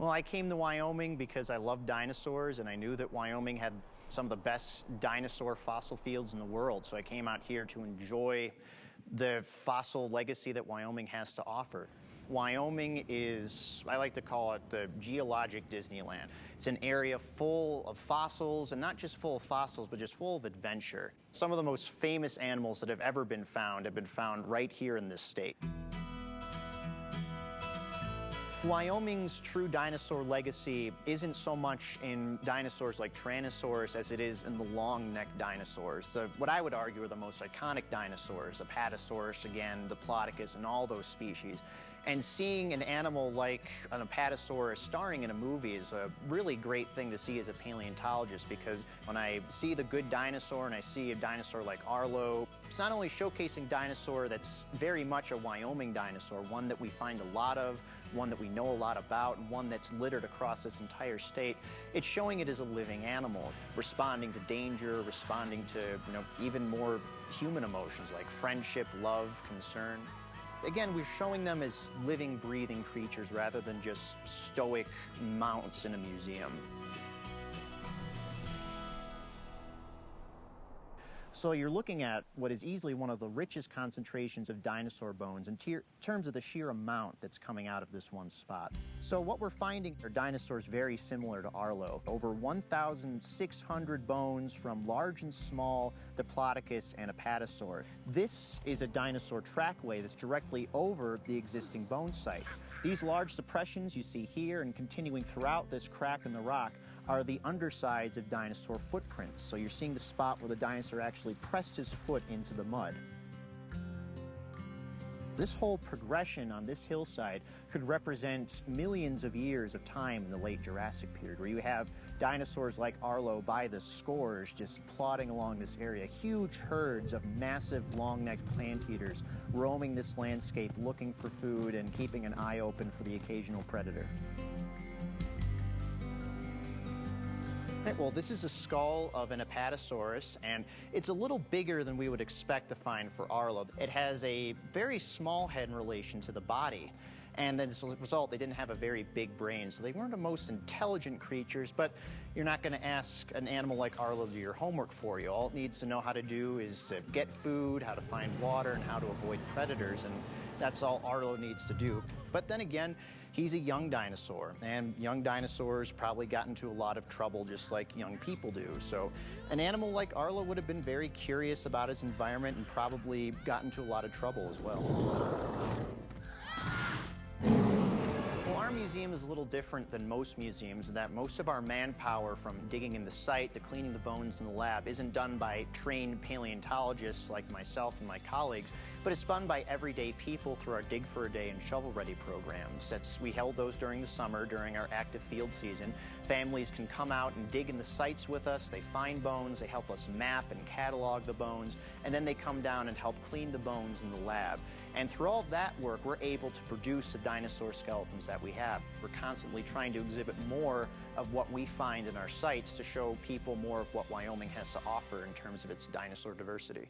Well, I came to Wyoming because I love dinosaurs, and I knew that Wyoming had some of the best dinosaur fossil fields in the world. So I came out here to enjoy the fossil legacy that Wyoming has to offer. Wyoming is, I like to call it the geologic Disneyland. It's an area full of fossils, and not just full of fossils, but just full of adventure. Some of the most famous animals that have ever been found have been found right here in this state. Wyoming's true dinosaur legacy isn't so much in dinosaurs like Tyrannosaurus as it is in the long-necked dinosaurs. What I would argue are the most iconic dinosaurs, Apatosaurus, again, Diplodocus, and all those species. And seeing an animal like an Apatosaurus starring in a movie is a really great thing to see as a paleontologist, because when I see the good dinosaur and I see a dinosaur like Arlo, it's not only showcasing dinosaur that's very much a Wyoming dinosaur, one that we find a lot of, one that we know a lot about, and one that's littered across this entire state. It's showing it as a living animal, responding to danger, responding to, even more human emotions like friendship, love, concern. Again, we're showing them as living, breathing creatures rather than just stoic mounts in a museum. So you're looking at what is easily one of the richest concentrations of dinosaur bones in terms of the sheer amount that's coming out of this one spot. So what we're finding are dinosaurs very similar to Arlo. Over 1,600 bones from large and small Diplodocus and Apatosaur. This is a dinosaur trackway that's directly over the existing bone site. These large suppressions you see here and continuing throughout this crack in the rock are the undersides of dinosaur footprints. So you're seeing the spot where the dinosaur actually pressed his foot into the mud. This whole progression on this hillside could represent millions of years of time in the late Jurassic period, where you have dinosaurs like Arlo by the scores just plodding along this area, huge herds of massive long-necked plant eaters roaming this landscape looking for food and keeping an eye open for the occasional predator. Well, this is a skull of an Apatosaurus, and it's a little bigger than we would expect to find for Arlo. It has a very small head in relation to the body, and then as a result, they didn't have a very big brain, so they weren't the most intelligent creatures, but you're not going to ask an animal like Arlo to do your homework for you. All it needs to know how to do is to get food, how to find water, and how to avoid predators, and that's all Arlo needs to do. But then again, he's a young dinosaur, and young dinosaurs probably got into a lot of trouble just like young people do. So an animal like Arlo would have been very curious about his environment and probably got into a lot of trouble as well. Well, our museum is a little different than most museums in that most of our manpower, from digging in the site to cleaning the bones in the lab, isn't done by trained paleontologists like myself and my colleagues, but it's done by everyday people through our Dig for a Day and Shovel Ready programs. We held those during the summer, during our active field season. Families can come out and dig in the sites with us. They find bones, they help us map and catalog the bones, and then they come down and help clean the bones in the lab. And through all that work, we're able to produce the dinosaur skeletons that we have. We're constantly trying to exhibit more of what we find in our sites to show people more of what Wyoming has to offer in terms of its dinosaur diversity.